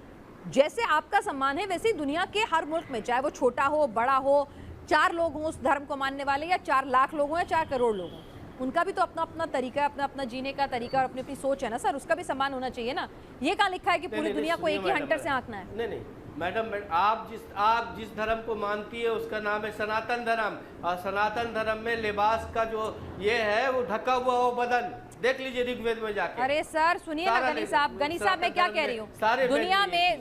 S1: जैसे आपका सम्मान है वैसे ही दुनिया के हर मुल्क में, चाहे वो छोटा हो बड़ा हो, 4 लोग हों उस धर्म को मानने वाले, या 4 लाख लोग हों या 4 करोड़ लोग हों, उनका भी तो अपना अपना तरीका है, अपना अपना जीने का तरीका और अपनी अपनी सोच है ना सर, उसका भी सम्मान होना चाहिए ना। ये कहाँ लिखा है कि पूरी दुनिया को एक ही हंटर से आंकना है?
S3: नहीं मैडम, आप जिस धर्म को मानती है उसका नाम है सनातन धर्म, और सनातन धर्म में लिबास का जो ये है वो ढका हुआ हो बदन, देख लीजिए ऋग्वेद में जाके।
S1: अरे सर सुनिए ना गनी साहब मैं क्या कह रही हूँ,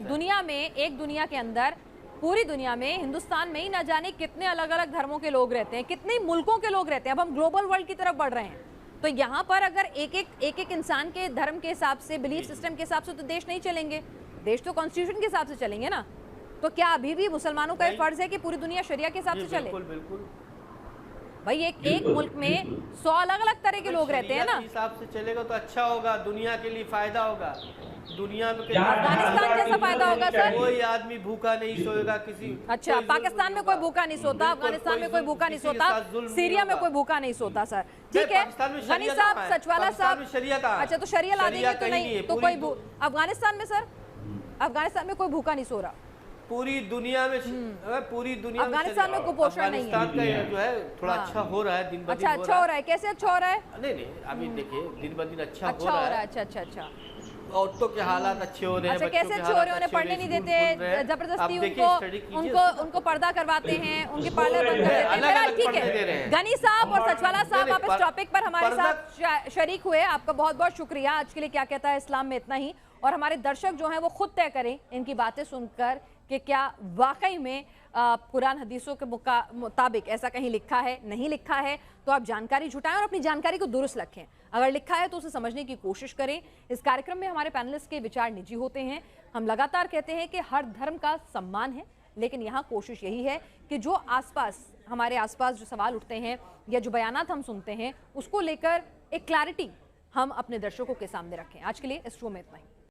S1: दुनिया में एक दुनिया के अंदर, पूरी दुनिया में, हिंदुस्तान में ही ना जाने कितने अलग अलग धर्मों के लोग रहते हैं, कितने मुल्कों के लोग रहते हैं। अब हम ग्लोबल वर्ल्ड की तरफ बढ़ रहे हैं, तो यहाँ पर अगर एक इंसान के धर्म के हिसाब से, बिलीफ सिस्टम के हिसाब से तो देश नहीं चलेंगे, देश तो कॉन्स्टिट्यूशन के हिसाब से चलेंगे ना। तो क्या अभी भी मुसलमानों का फर्ज है कि पूरी दुनिया शरिया के हिसाब से चले?
S3: बिल्कुल
S1: भाई एक मुल्क में 100 अलग अलग तरह के लोग रहते हैं ना।
S3: हिसाब से चलेगा तो अच्छा होगा, दुनिया के लिए फायदा होगा, दुनिया में
S1: अफगानिस्तान जैसा फायदा होगा सर।
S3: कोई आदमी भूखा नहीं सोएगा किसी।
S1: अच्छा, पाकिस्तान में कोई भूखा नहीं सोता, अफगानिस्तान में कोई भूखा नहीं सोता, सीरिया में कोई भूखा नहीं सोता सर, ठीक है। गनी साहब, सचवाला साहब, अच्छा तो शरिया ला देंगे तो नहीं तो कोई अफगानिस्तान में सर, अफगानिस्तान में कोई भूखा नहीं सो रहा,
S3: पूरी दुनिया में, पूरी दुनिया में
S1: अफगानिस्तान में कुपोषण नहीं है।
S3: का जो है थोड़ा अच्छा हो रहा है दिन ब दिन।
S1: अच्छा हो रहा है, कैसे अच्छा हो रहा है?
S3: नहीं अभी देखिए दिन ब दिन अच्छा
S1: हो रहा है। अच्छा
S3: औरतों के हालात अच्छे हो रहे हैं।
S1: अच्छा कैसे अच्छे हो रहे हैं? उन्हें पढ़ने नहीं देते, जबरदस्ती उनको पर्दा करवाते हैं, उनके पार्लर बंद कर देते हैं। ठीक है, गनी साहब और सचवाला साहब आप इस टॉपिक पर हमारे साथ शरीक हुए, आपका बहुत बहुत शुक्रिया। आज के लिए क्या कहता है इस्लाम में इतना ही, और हमारे दर्शक जो हैं वो खुद तय करें इनकी बातें सुनकर कि क्या वाकई में कुरान हदीसों के मुताबिक ऐसा कहीं लिखा है, नहीं लिखा है, तो आप जानकारी जुटाएं और अपनी जानकारी को दुरुस्त रखें। अगर लिखा है तो उसे समझने की कोशिश करें। इस कार्यक्रम में हमारे पैनलिस्ट के विचार निजी होते हैं। हम लगातार कहते हैं कि हर धर्म का सम्मान है, लेकिन यहाँ कोशिश यही है कि जो हमारे आसपास जो सवाल उठते हैं या जो बयानात हम सुनते हैं उसको लेकर एक क्लैरिटी हम अपने दर्शकों के सामने रखें। आज के लिए इस शो में इतना ही।